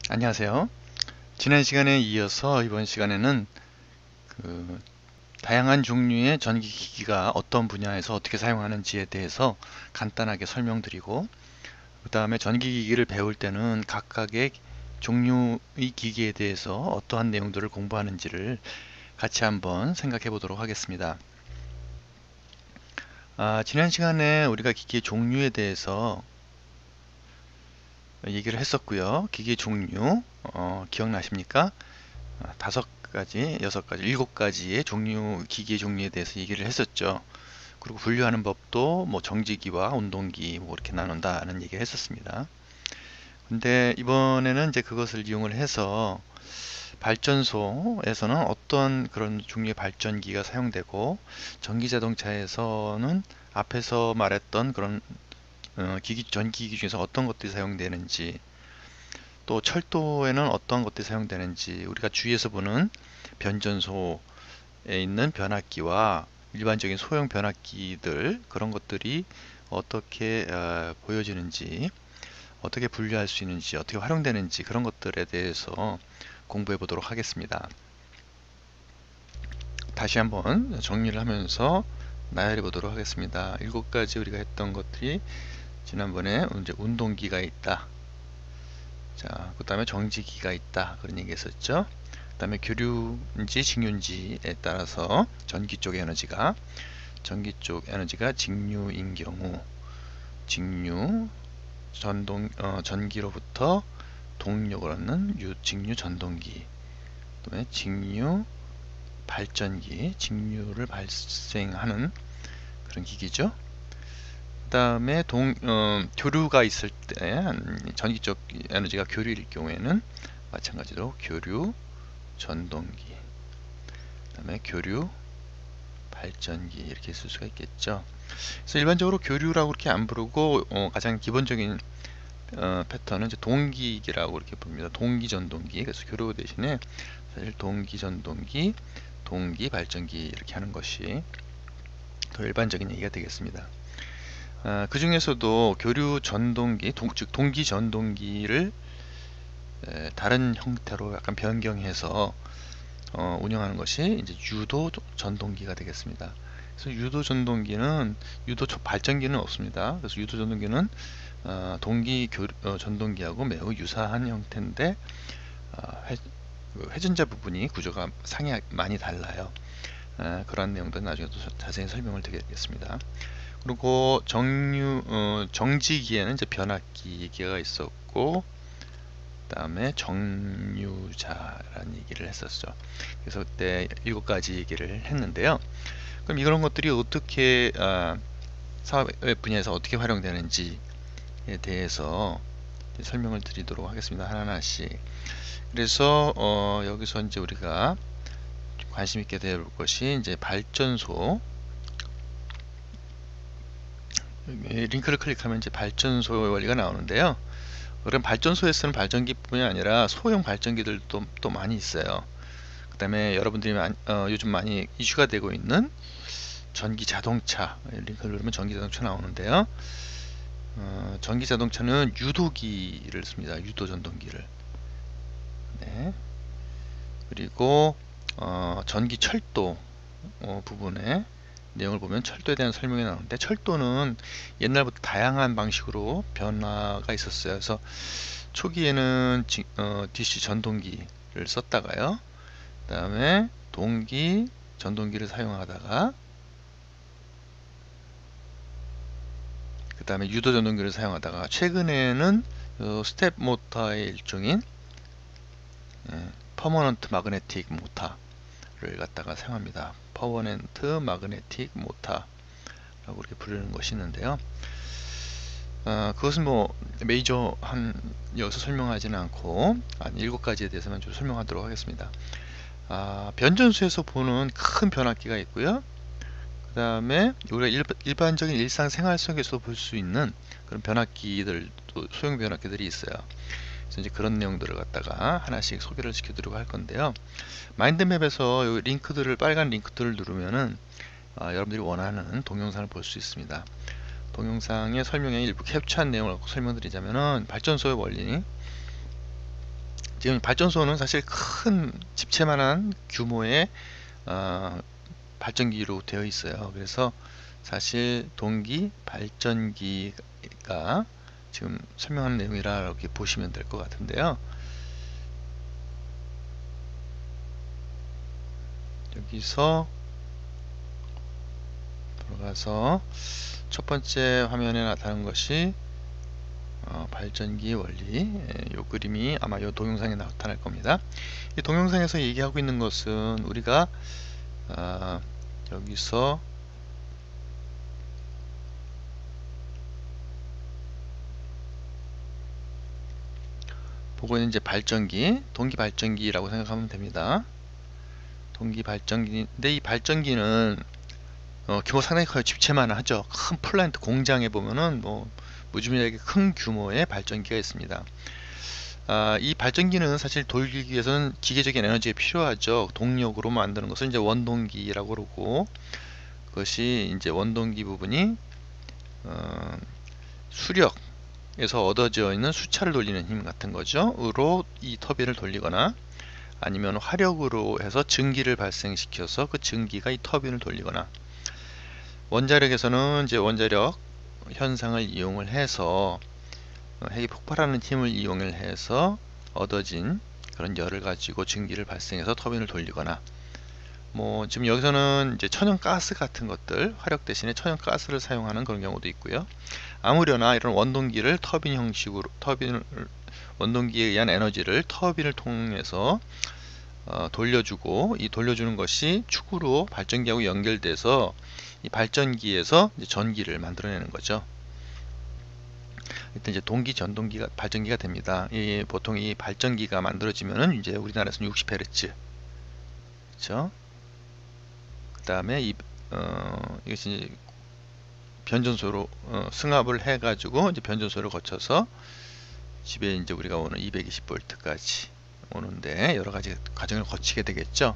안녕하세요. 지난 시간에 이어서 이번 시간에는 그 다양한 종류의 전기기기가 어떤 분야에서 어떻게 사용하는지에 대해서 간단하게 설명드리고, 그 다음에 전기기기를 배울 때는 각각의 종류의 기기에 대해서 어떠한 내용들을 공부하는지를 같이 한번 생각해 보도록 하겠습니다. 지난 시간에 우리가 기기의 종류에 대해서 얘기를 했었고요. 기기의 종류 기억나십니까? 다섯 가지, 여섯 가지, 일곱 가지의 기기의 종류에 대해서 얘기를 했었죠. 그리고 분류하는 법도 뭐 정지기와 운동기 뭐 이렇게 나눈다는 얘기를 했었습니다. 근데 이번에는 이제 그것을 이용을 해서 발전소에서는 어떤 그런 종류의 발전기가 사용되고, 전기 자동차에서는 앞에서 말했던 그런 전기기기 중에서 어떤 것들이 사용되는지, 또 철도에는 어떤 것들이 사용되는지, 우리가 주위에서 보는 변전소에 있는 변압기와 일반적인 소형 변압기들, 그런 것들이 어떻게 보여지는지, 어떻게 분류할 수 있는지, 어떻게 활용되는지, 그런 것들에 대해서 공부해 보도록 하겠습니다. 다시 한번 정리를 하면서 나열해 보도록 하겠습니다. 일곱 가지 우리가 했던 것들이, 지난번에 이제 운동기가 있다, 자, 그 다음에 정지기가 있다, 그런 얘기 했었죠. 그 다음에 교류인지 직류인지에 따라서 전기 쪽 에너지가 직류인 경우, 직류, 전기로부터 동력을 얻는 직류 전동기, 그 다음에 직류 발전기, 직류를 발생하는 그런 기기죠. 그 다음에 교류가 있을 때, 전기 쪽 에너지가 교류일 경우에는 마찬가지로 교류 전동기, 그 다음에 교류 발전기, 이렇게 쓸 수가 있겠죠. 그래서 일반적으로 교류라고 이렇게 안 부르고 가장 기본적인 패턴은 이제 동기기라고 이렇게 부릅니다. 동기 전동기. 그래서 교류 대신에 사실 동기 전동기, 동기 발전기 이렇게 하는 것이 더 일반적인 얘기가 되겠습니다. 그 중에서도 교류 전동기, 즉 동기 전동기를 다른 형태로 약간 변경해서 운영하는 것이 이제 유도 전동기가 되겠습니다. 그래서 유도 전동기는 발전기는 없습니다. 그래서 유도 전동기는 전동기하고 매우 유사한 형태인데, 회전자 부분이 구조가 많이 달라요. 그러한 내용들은 나중에 또 자세히 설명을 드리겠습니다. 그리고 정지기에는 이제 변압기가 있었고, 그 다음에 정류자라는 얘기를 했었죠. 그래서 그때 7가지 얘기를 했는데요. 그럼 이런 것들이 어떻게 사업 분야에서 어떻게 활용되는지에 대해서 설명을 드리도록 하겠습니다. 하나하나씩. 그래서 여기서 이제 우리가 관심 있게 배울 것이 이제 발전소. 링크를 클릭하면 이제 발전소의 원리가 나오는데요. 그럼 발전소에서는 발전기뿐이 아니라 소형 발전기들도 또 많이 있어요. 그 다음에 여러분들이 요즘 많이 이슈가 되고 있는 전기 자동차, 링크를 누르면 전기 자동차 나오는데요. 전기 자동차는 유도기를 씁니다. 유도 전동기를. 네. 그리고 전기 철도 부분에 내용을 보면 철도에 대한 설명이 나오는데, 철도는 옛날부터 다양한 방식으로 변화가 있었어요. 그래서 초기에는 DC 전동기를 썼다가요, 그 다음에 동기 전동기를 사용하다가, 그 다음에 유도 전동기를 사용하다가, 최근에는 스텝 모터의 일종인 퍼머넌트 마그네틱 모터를 갖다가 사용합니다. 퍼머넌트 마그네틱 모터라고 이렇게 부르는 것이 있는데요. 그것은 뭐 여기서 설명하지는 않고 7가지에 대해서만 좀 설명하도록 하겠습니다. 변전소에서 보는 큰 변압기가 있고요. 그 다음에 우리가 일반적인 일상생활 속에서 볼 수 있는 그런 변압기들도, 소형 변압기들이 있어요. 그래서 이제 그런 내용들을 갖다가 하나씩 소개를 시켜드리고 할 건데요. 마인드맵에서 빨간 링크들을 누르면은 여러분들이 원하는 동영상을 볼 수 있습니다. 동영상의 설명에 일부 캡처한 내용을 설명드리자면은, 발전소의 원리, 지금 발전소는 사실 큰 집채만한 규모의 발전기로 되어 있어요. 그래서 사실 동기 발전기가 지금 설명하는 내용이라 이렇게 보시면 될 것 같은데요. 여기서 들어가서 첫 번째 화면에 나타난 것이 발전기 원리, 이 그림이 아마 이 동영상에 나타날 겁니다. 이 동영상에서 얘기하고 있는 것은 우리가 여기서 보고 있는 이제 발전기, 동기 발전기라고 생각하면 됩니다. 동기 발전기인데 이 발전기는 규모 상당히 커요. 집채만 하죠. 큰 플랜트 공장에 보면은 뭐 무지무지하게 큰 규모의 발전기가 있습니다. 이 발전기는 사실 돌리기 위해서는 기계적인 에너지가 필요하죠. 동력으로 만드는 것을 이제 원동기라고 그러고, 그것이 이제 원동기 부분이 수력에서 얻어져 있는 수차를 돌리는 힘 같은 거죠. 으로 이 터빈을 돌리거나 아니면 화력으로 해서 증기를 발생시켜서 그 증기가 이 터빈을 돌리거나, 원자력에서는 이제 원자력 현상을 이용을 해서 핵이 폭발하는 힘을 이용을 해서 얻어진 그런 열을 가지고 증기를 발생해서 터빈을 돌리거나, 뭐 지금 여기서는 이제 천연가스 같은 것들, 화력 대신에 천연가스를 사용하는 그런 경우도 있고요. 아무려나 이런 원동기를 터빈 형식으로, 원동기에 의한 에너지를 터빈을 통해서 돌려주고, 이 돌려주는 것이 축으로 발전기하고 연결돼서 이 발전기에서 이제 전기를 만들어내는 거죠. 일단 이제 동기 전동기가 발전기가 됩니다. 보통 이 발전기가 만들어지면은 이제 우리나라에서는 60Hz, 그렇죠? 그 다음에 이것이 변전소로 승합을 해가지고 이제 변전소를 거쳐서 집에 이제 우리가 오는 220V까지 오는데 여러 가지 과정을 거치게 되겠죠.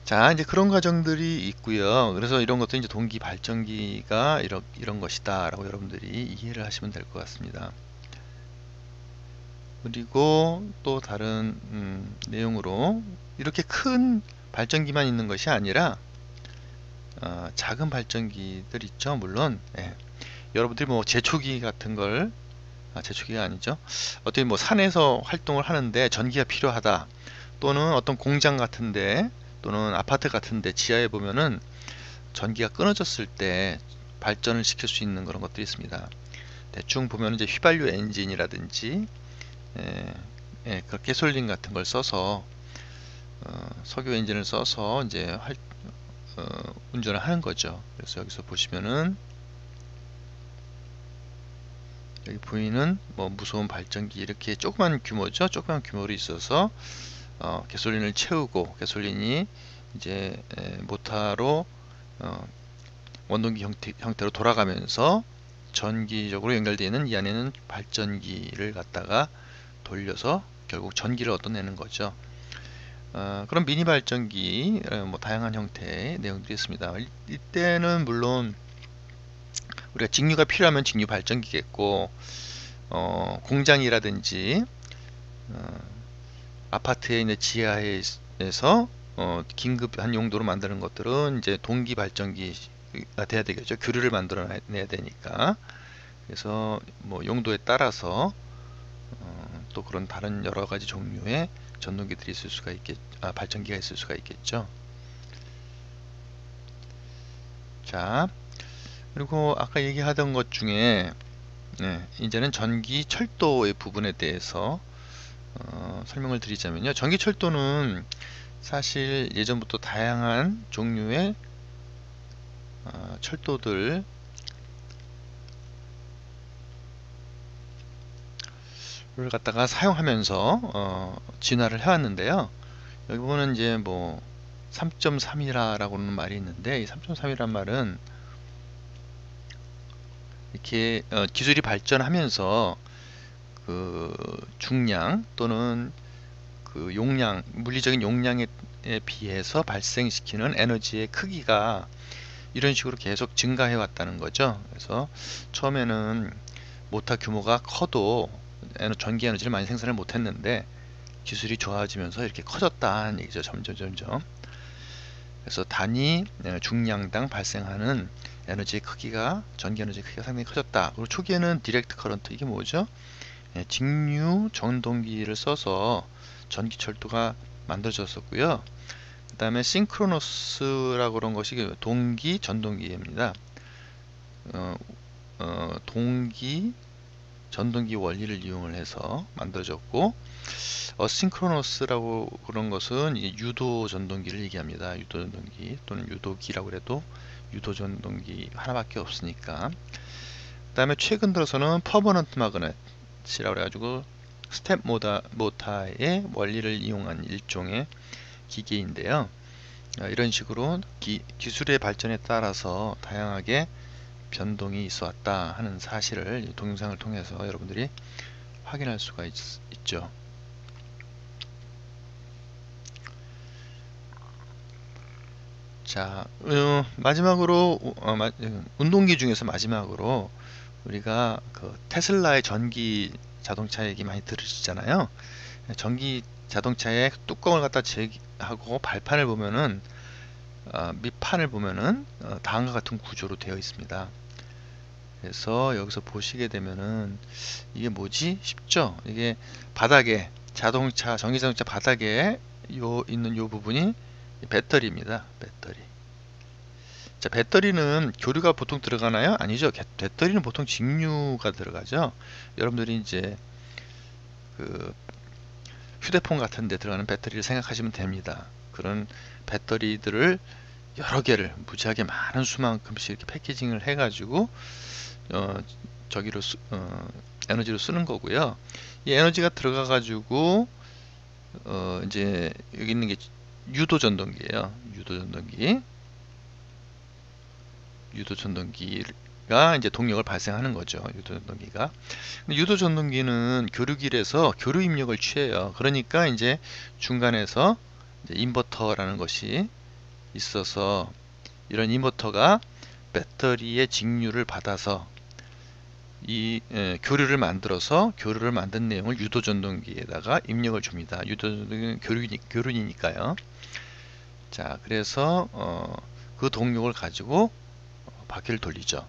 자, 이제 그런 과정들이 있고요. 그래서 이런 것도 이제 동기 발전기가 이런 것이다 라고 여러분들이 이해를 하시면 될 것 같습니다. 그리고 또 다른 내용으로, 이렇게 큰 발전기만 있는 것이 아니라 작은 발전기들 있죠. 물론 여러분들이 뭐 제초기 같은 걸, 제초기가 아니죠, 어떻게 뭐 산에서 활동을 하는데 전기가 필요하다, 또는 어떤 공장 같은데 또는 아파트 같은데 지하에 보면은 전기가 끊어졌을 때 발전을 시킬 수 있는 그런 것들이 있습니다. 대충 보면 이제 휘발유 엔진이라든지 그 가솔린 같은 걸 써서 석유 엔진을 써서 이제 운전을 하는 거죠. 그래서 여기서 보시면은 여기 보이는 뭐 무서운 발전기, 이렇게 조그만 규모죠. 조그만 규모로 있어서 가솔린을 채우고, 가솔린이 이제 모터로 원동기 형태로 돌아가면서 전기적으로 연결되어 있는 이 안에는 발전기를 갖다가 돌려서 결국 전기를 얻어내는 거죠. 그런 미니 발전기, 뭐 다양한 형태의 내용들이 있습니다. 이때는 물론 우리가 직류가 필요하면 직류 발전기겠고, 공장이라든지 아파트에 있는 지하에서 긴급한 용도로 만드는 것들은 이제 동기 발전기가 돼야 되겠죠. 교류를 만들어내야 되니까. 그래서 뭐 용도에 따라서 또 그런 다른 여러 가지 종류의 전동기들이 있을 수가 발전기가 있을 수가 있겠죠. 자, 그리고 아까 얘기하던 것 중에 이제는 전기 철도의 부분에 대해서 설명을 드리자면요. 전기 철도는 사실 예전부터 다양한 종류의 철도들을 갖다가 사용하면서 진화를 해왔는데요. 여기 보면 이제 뭐 3.3이라고 하는 말이 있는데, 이 3.3이란 말은 이렇게 기술이 발전하면서 그 중량 또는 그 용량, 물리적인 용량에 비해서 발생시키는 에너지의 크기가 이런 식으로 계속 증가해 왔다는 거죠. 그래서 처음에는 모터 규모가 커도 전기 에너지를 많이 생산을 못했는데 기술이 좋아지면서 이렇게 커졌다는 얘기죠. 점점. 그래서 단위 중량당 발생하는 에너지의 크기가, 전기 에너지의 크기가 상당히 커졌다. 그리고 초기에는 디렉트 커런트, 이게 뭐죠? 직류 전동기를 써서 전기철도가 만들어졌었고요. 그 다음에 싱크로너스라고 그런 것이 동기 전동기입니다. 동기 전동기 원리를 이용을 해서 만들어졌고, 어싱크로너스라고 그런 것은 유도 전동기를 얘기합니다. 유도 전동기 또는 유도기라고 해도 유도 전동기 하나밖에 없으니까. 그 다음에 최근 들어서는 퍼머넌트 마그넷이라고 해가지고 스텝 모타의 원리를 이용한 일종의 기계인데요. 이런 식으로 기술의 발전에 따라서 다양하게 변동이 있어 왔다 하는 사실을 동영상을 통해서 여러분들이 확인할 수가 있죠. 자, 마지막으로 운동기 중에서 마지막으로 우리가 그 테슬라의 전기 자동차 얘기 많이 들으시잖아요. 전기 자동차의 뚜껑을 갖다 제하고 발판을 보면은 밑판을 보면은 다음과 같은 구조로 되어 있습니다. 그래서 여기서 보시게 되면은 이게 뭐지 싶죠? 이게 바닥에 전기 자동차 바닥에 있는 요 부분이 배터리입니다. 배터리. 자, 배터리는 교류가 보통 들어가나요? 아니죠. 배터리는 보통 직류가 들어가죠. 여러분들이 이제 그 휴대폰 같은 데 들어가는 배터리를 생각하시면 됩니다. 그런 배터리들을 여러 개를 무지하게 많은 수만큼씩 이렇게 패키징을 해가지고 에너지로 쓰는 거고요. 이 에너지가 들어가가지고 이제 여기 있는 게 유도 전동기예요. 유도 전동기가 이제 동력을 발생하는 거죠. 유도 전동기가. 근데 유도 전동기는 교류기에서 교류 입력을 취해요. 그러니까 이제 중간에서 이제 인버터라는 것이 있어서 이런 인버터가 배터리의 직류를 받아서 이 교류를 만들어서 교류를 만든 내용을 유도 전동기에다가 입력을 줍니다. 유도 전동기는 교륜이니까요. 자, 그래서 그 동력을 가지고 바퀴를 돌리죠.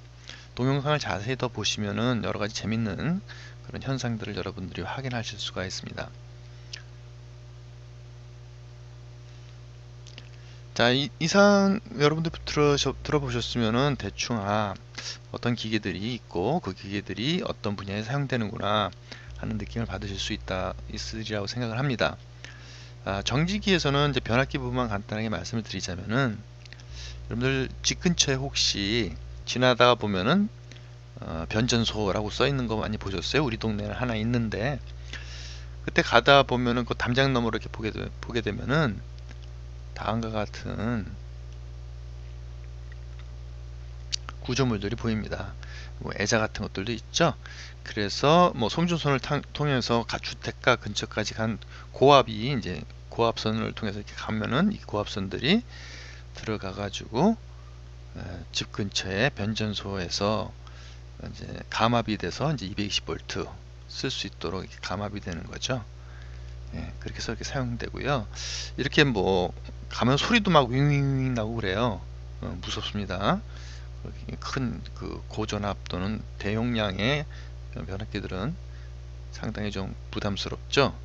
동영상을 자세히 더 보시면은 여러 가지 재밌는 그런 현상들을 여러분들이 확인하실 수가 있습니다. 자, 이상 여러분들 들어보셨으면은 대충 어떤 기계들이 있고 그 기계들이 어떤 분야에 사용되는구나 하는 느낌을 받으실 수 있으리라고 생각을 합니다. 정지기에서는 이제 변압기 부분만 간단하게 말씀을 드리자면은, 여러분들 집 근처에 혹시 지나다가 보면은 변전소라고 써 있는 거 많이 보셨어요? 우리 동네에 하나 있는데, 그때 가다 보면은 그 담장 너머로 이렇게 보게 되면은 다음과 같은 구조물들이 보입니다. 뭐 애자 같은 것들도 있죠. 그래서 뭐 송전선을 통해서 주택가 근처까지 간 고압이 이제 고압선을 통해서 이렇게 가면은 이 고압선들이 들어가 가지고 집 근처에 변전소에서 이제 감압이 돼서 이제 220V 쓸 수 있도록 이렇게 감압이 되는 거죠. 그렇게 해서 이렇게 사용되고요. 이렇게 뭐 가면 소리도 막 윙윙 나고 그래요. 무섭습니다. 큰 그 고전압 또는 대용량의 변압기들은 상당히 좀 부담스럽죠.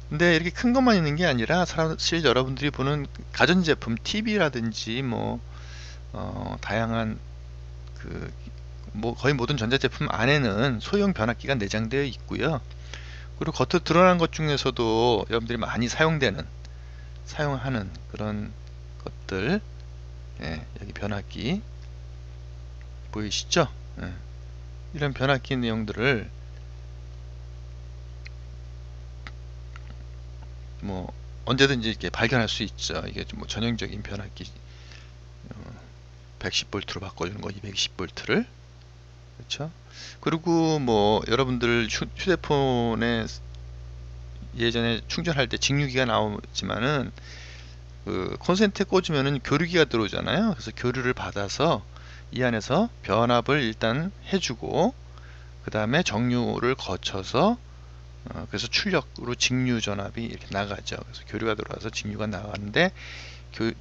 근데 이렇게 큰 것만 있는 게 아니라 사실 여러분들이 보는 가전제품 TV라든지 뭐 다양한 뭐 거의 모든 전자제품 안에는 소형 변압기가 내장되어 있고요. 그리고 겉으로 드러난 것 중에서도 여러분들이 많이 사용하는 그런 것들, 여기 변압기 보이시죠? 이런 변압기 내용들을 뭐 언제든지 이렇게 발견할 수 있죠. 이게 뭐 전형적인 변압기 110V로 바꿔주는 거, 220V를, 그렇죠? 그리고 뭐 여러분들 휴대폰에 예전에 충전할 때 직류기가 나오지만은 그 콘센트에 꽂으면은 교류기가 들어오잖아요. 그래서 교류를 받아서 이 안에서 변압을 일단 해주고 그 다음에 정류를 거쳐서 그래서 출력으로 직류 전압이 이렇게 나가죠. 그래서 교류가 들어와서 직류가 나가는데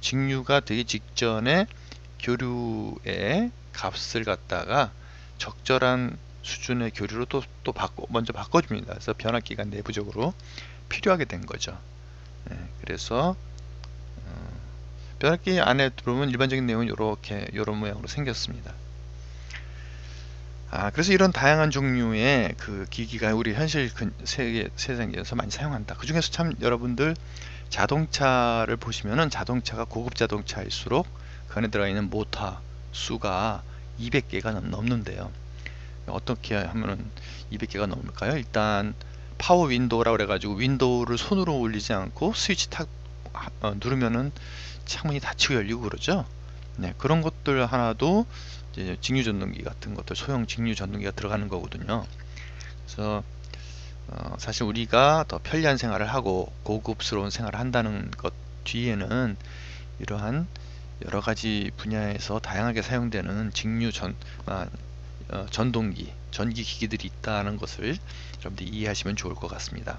직류가 되기 직전에 교류의 값을 갖다가 적절한 수준의 교류로 또 먼저 바꿔줍니다. 그래서 변압기가 내부적으로 필요하게 된 거죠. 그래서 변압기 안에 들어오면 일반적인 내용은 이런 모양으로 생겼습니다. 그래서 이런 다양한 종류의 그 기기가 우리 현실 세상에서 많이 사용한다. 그 중에서 참 여러분들 자동차를 보시면은 자동차가 고급 자동차일수록 그 안에 들어가 있는 모터 수가 200개가 넘는데요. 어떻게 하면은 200개가 넘을까요? 일단 파워 윈도우라고 그래가지고 윈도우를 손으로 올리지 않고 스위치 탁 누르면은 창문이 닫히고 열리고 그러죠. 네, 그런 것들 하나도 이제 직류 전동기 같은 것들, 소형 직류 전동기가 들어가는 거거든요. 그래서 사실 우리가 더 편리한 생활을 하고 고급스러운 생활을 한다는 것 뒤에는 이러한 여러 가지 분야에서 다양하게 사용되는 직류 전동기, 전기 기기들이 있다는 것을 여러분들이 이해하시면 좋을 것 같습니다.